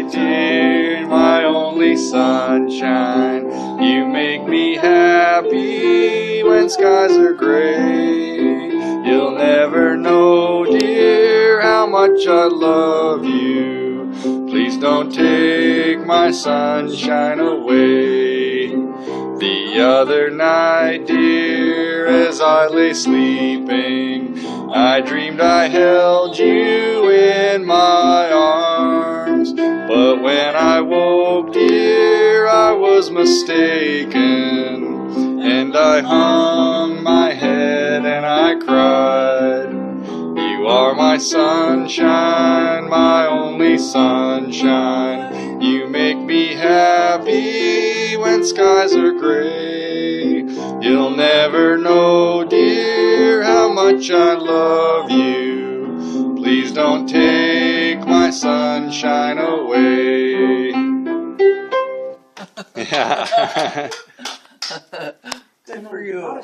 night, dear, my only sunshine. You make me happy when skies are gray. You'll never know, dear, how much I love you. Please don't take my sunshine away. The other night, dear, as I lay sleeping, I dreamed I held you in my arms. But when I woke, dear, I was mistaken, and I hung my head and I cried. You are my sunshine, my only sunshine. You make me happy when skies are gray. You'll never know, dear, how much I love you. Please don't take my sunshine away. Yeah. Good for you.